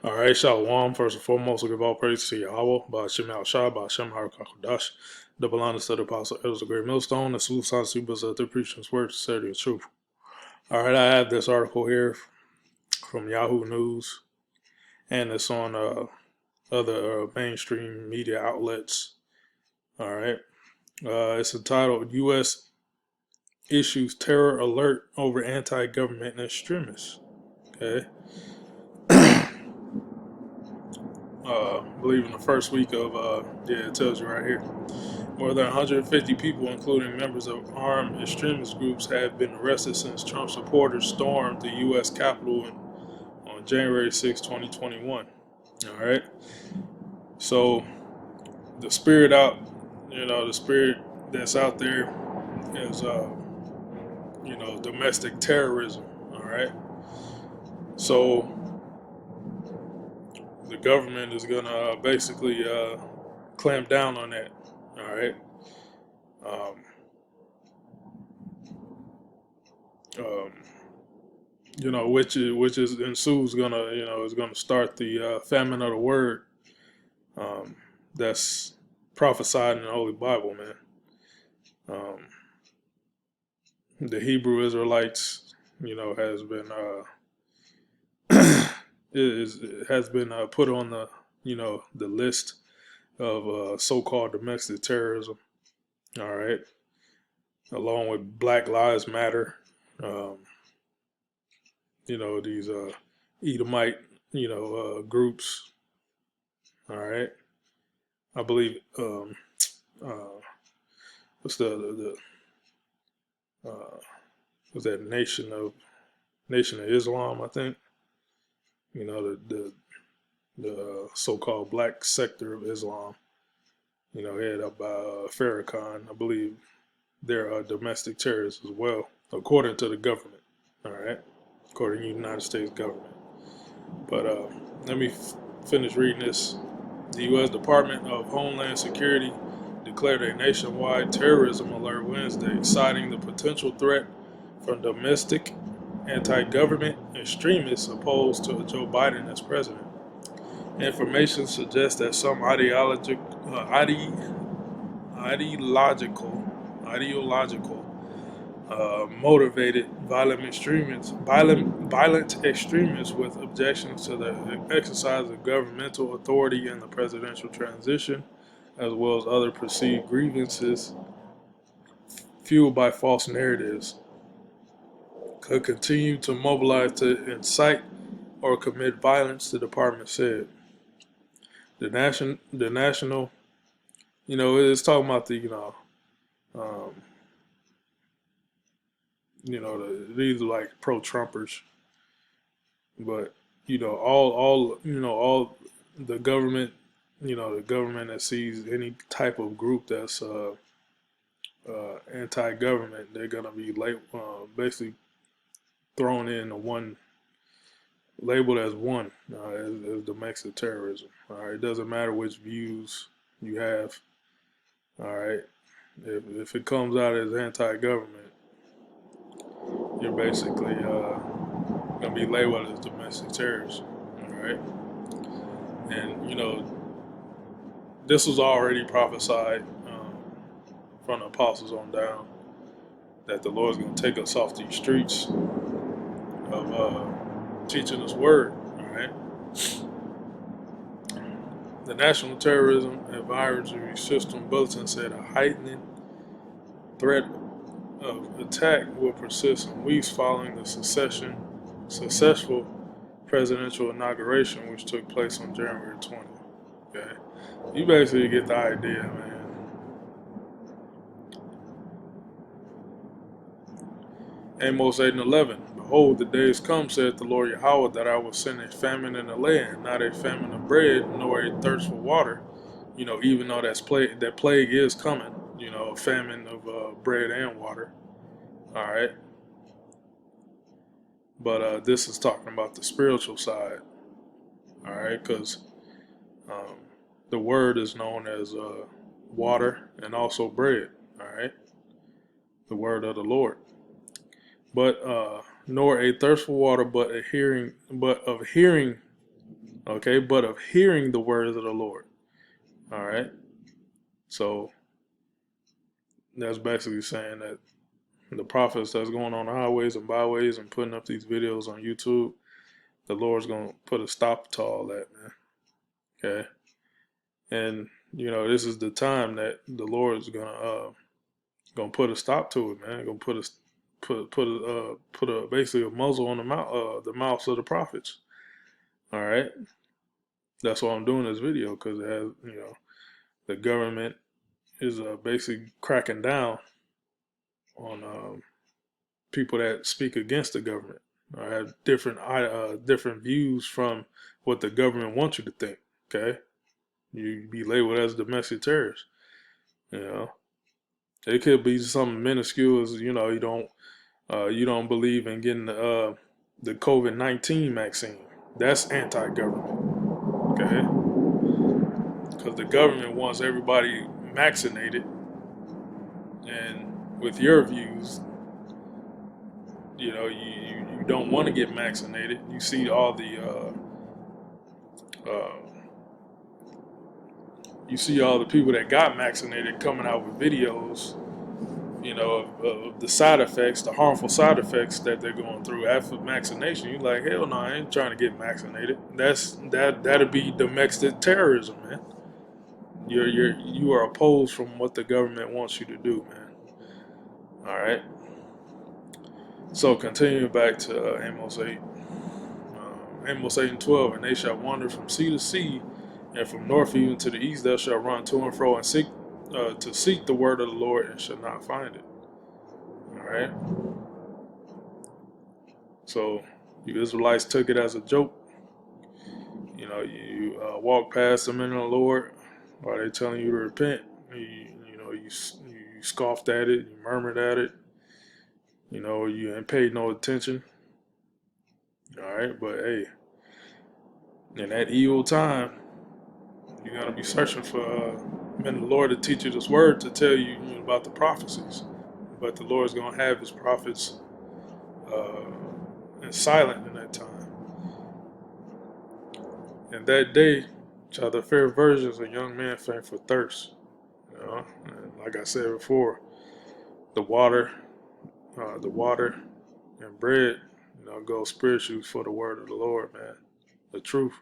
All right, Shalom. First and foremost, we give all praise to Yahweh, by Shem Al Shah, by Shem HaRakakodash, double honors to the Apostle Elders of the Great Millstone, the salute signs supers of the preaching word, sincerity, and truth. All right, I have this article here from Yahoo News, and it's on other mainstream media outlets. All right, it's entitled "U.S. Issues Terror Alert Over Anti-Government Extremists." Okay. I believe in the first week of, it tells you right here. More than 150 people, including members of armed extremist groups, have been arrested since Trump supporters stormed the U.S. Capitol on January 6, 2021. All right. So the spirit out, the spirit that's out there is, domestic terrorism. All right. So the government is going to basically clamp down on that. All right. Um, um, which is ensues gonna is gonna start the famine of the word um, that's prophesied in the Holy Bible, man. Um, the Hebrew Israelites, has been has been put on the list of so-called domestic terrorism. All right, along with Black Lives Matter. Um, these Edomite groups. All right. I believe uh, what's the was that Nation of Islam? I think the so-called black sector of Islam. Headed up by Farrakhan. I believe they're domestic terrorists as well, according to the government. All right, according to the United States government. But let me finish reading this. The U.S. Department of Homeland Security declared a nationwide terrorism alert Wednesday, citing the potential threat from domestic anti-government extremists opposed to Joe Biden as president. Information suggests that some ideological motivated violent extremists with objections to the exercise of governmental authority in the presidential transition, as well as other perceived grievances fueled by false narratives, could continue to mobilize to incite or commit violence, the department said. The national, it's talking about um, these are like pro-Trumpers, but all the government, the government that sees any type of group that's anti-government, they're gonna be basically thrown in one labeled as one as domestic terrorism. All right, it doesn't matter which views you have. All right, if it comes out as anti-government, you're basically gonna be labeled as domestic terrorism. All right, and this was already prophesied from the apostles on down that the Lord's gonna take us off these streets of teaching His word. All right. The National Terrorism Advisory System Bulletin said a heightened threat of attack will persist in weeks following the successful presidential inauguration, which took place on January 20th. Okay, you basically get the idea, man. Amos 8:11. Behold, the days come, saith the Lord Yahweh, that I will send a famine in the land, not a famine of bread, nor a thirst for water. Even though that plague is coming, a famine of bread and water. All right. But this is talking about the spiritual side. All right. Because um, the word is known as water and also bread. All right. The word of the Lord. But nor a thirst for water, but of hearing Okay, but of hearing the words of the Lord. All right. So that's basically saying that the prophets that's going on the highways and byways and putting up these videos on YouTube, the Lord's going to put a stop to all that, man. Okay. And, this is the time that the Lord's gonna put a stop to it, man. Gonna put a basically a muzzle on the mouths of the prophets. All right. That's why I'm doing this video, because it has, the government is basically cracking down on people that speak against the government or have different views from what the government wants you to think. Okay, you be labeled as domestic terrorist. It could be something minuscule as you don't believe in getting the COVID-19 vaccine. That's anti-government. Okay, because the government wants everybody vaccinated, and with your views, you don't want to get vaccinated. You see all the people that got vaccinated coming out with videos, of the side effects, the harmful side effects that they're going through after vaccination. You're like, hell no, I ain't trying to get vaccinated. That'd be domestic terrorism, man. You are opposed from what the government wants you to do, man. All right. So continuing back to Amos 8. Amos 8 and 12, and they shall wander from sea to sea, and from north even to the east, thou shalt run to and fro and seek the word of the Lord, and shall not find it. All right. So you Israelites took it as a joke. You walk past them in the Lord while they telling you to repent. You scoffed at it, you murmured at it. You ain't paid no attention. All right, but hey, in that evil time, you're going to be searching for men of the Lord to teach you this word, to tell you, about the prophecies. But the Lord's going to have his prophets silent in that time. And that day shall the fair virgins and young men faint for thirst. And like I said before, the water and bread, go spiritually for the word of the Lord, man. The truth.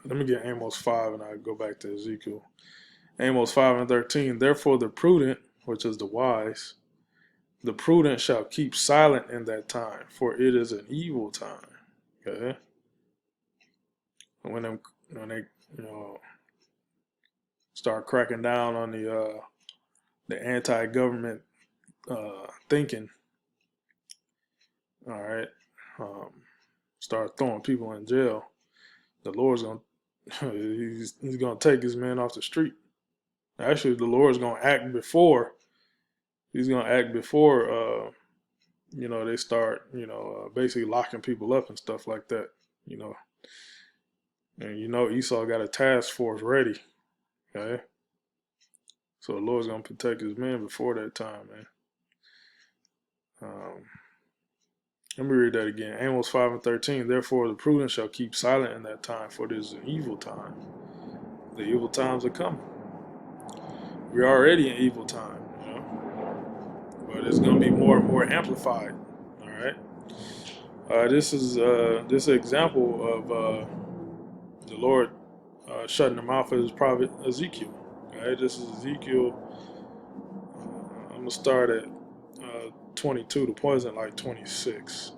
Let me get Amos 5 and I'll go back to Ezekiel. Amos 5 and 13. Therefore the prudent, which is the wise, the prudent shall keep silent in that time, for it is an evil time. Okay? When they start cracking down on the anti-government thinking, all right, start throwing people in jail, the Lord's gonna he's gonna take his men off the street. Actually, the Lord's gonna act before they start basically locking people up and stuff like that. And Esau got a task force ready. Okay, so the Lord's gonna protect his men before that time, man. Let me read that again. Amos 5 and 13. Therefore the prudent shall keep silent in that time, for it is an evil time. The evil times are coming. We're already in evil time, but it's going to be more and more amplified. All right. This is an example of the Lord shutting the mouth of his prophet Ezekiel. Okay, this is Ezekiel. I'm gonna start at 22. The poison like 26.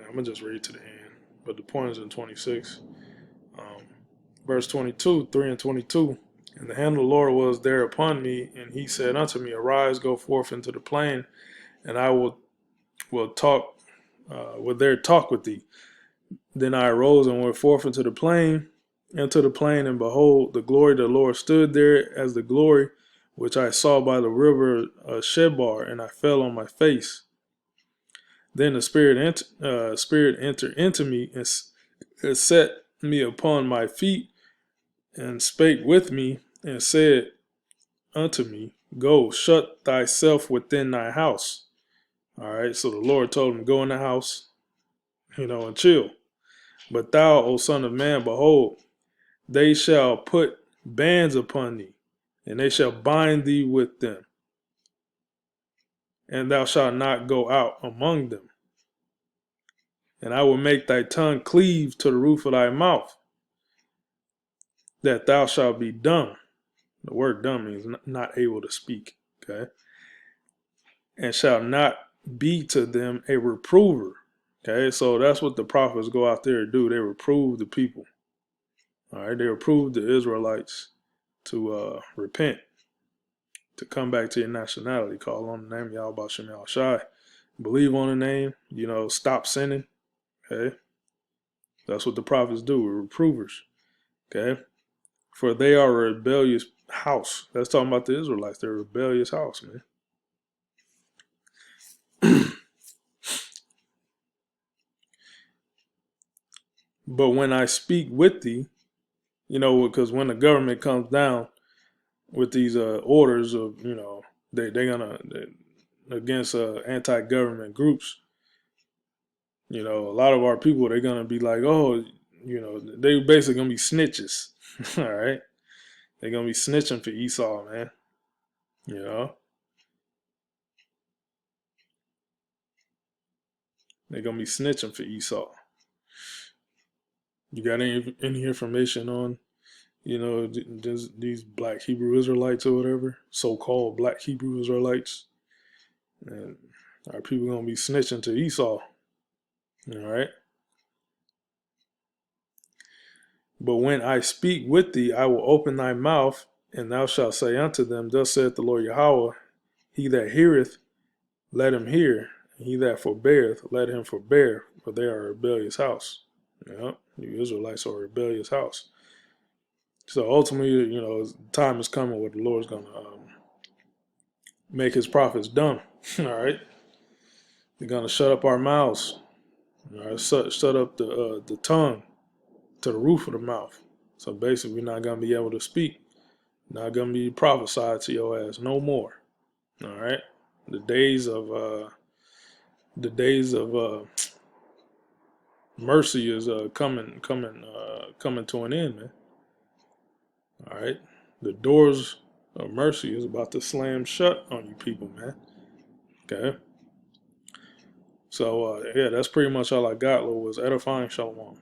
I'm gonna just read to the end, but the point is in 26. Verse 22, 3 and 22. And the hand of the Lord was there upon me, and he said unto me, Arise, go forth into the plain, and I will there talk with thee. Then I arose and went forth into the plain, and behold, the glory of the Lord stood there as the glory which I saw by the river Shebar, and I fell on my face. Then the Spirit entered into me and set me upon my feet, and spake with me, and said unto me, Go, shut thyself within thy house, All right. So the Lord told him, go in the house, and chill. But thou, O son of man, behold, they shall put bands upon thee, and they shall bind thee with them, and thou shalt not go out among them. And I will make thy tongue cleave to the roof of thy mouth, that thou shalt be dumb. The word dumb means not able to speak. Okay. And shalt not be to them a reprover. Okay. So that's what the prophets go out there to do. They reprove the people. All right. They reprove the Israelites to repent, to come back to your nationality, call on the name of Yahweh Shem Shai, believe on the name, stop sinning. Okay. That's what the prophets do. We're reprovers. Okay. For they are a rebellious house. That's talking about the Israelites. They're a rebellious house, man. But when I speak with thee, because when the government comes down with these orders of, they're gonna against anti-government groups, a lot of our people, they're gonna be like, oh, they basically gonna be snitches. All right, they're gonna be snitching for Esau, man. They're gonna be snitching for Esau. You got any information on these black Hebrew Israelites or whatever, so-called black Hebrew Israelites? And are people gonna be snitching to Esau? All right. But when I speak with thee, I will open thy mouth, and thou shalt say unto them, thus saith the Lord Yahweh, he that heareth, let him hear, and he that forbeareth, let him forbear, for they are a rebellious house. You Israelites are a rebellious house. So ultimately, time is coming where the Lord's gonna make his prophets dumb. All right, they're gonna shut up our mouths. All right, shut up the tongue to the roof of the mouth. So basically, we're not gonna be able to speak. Not gonna be prophesied to your ass no more. All right, the days of mercy is coming to an end, man. All right, the doors of mercy is about to slam shut on you people, man. Okay. So yeah, that's pretty much all I got, Lord. Was edifying. Shalom.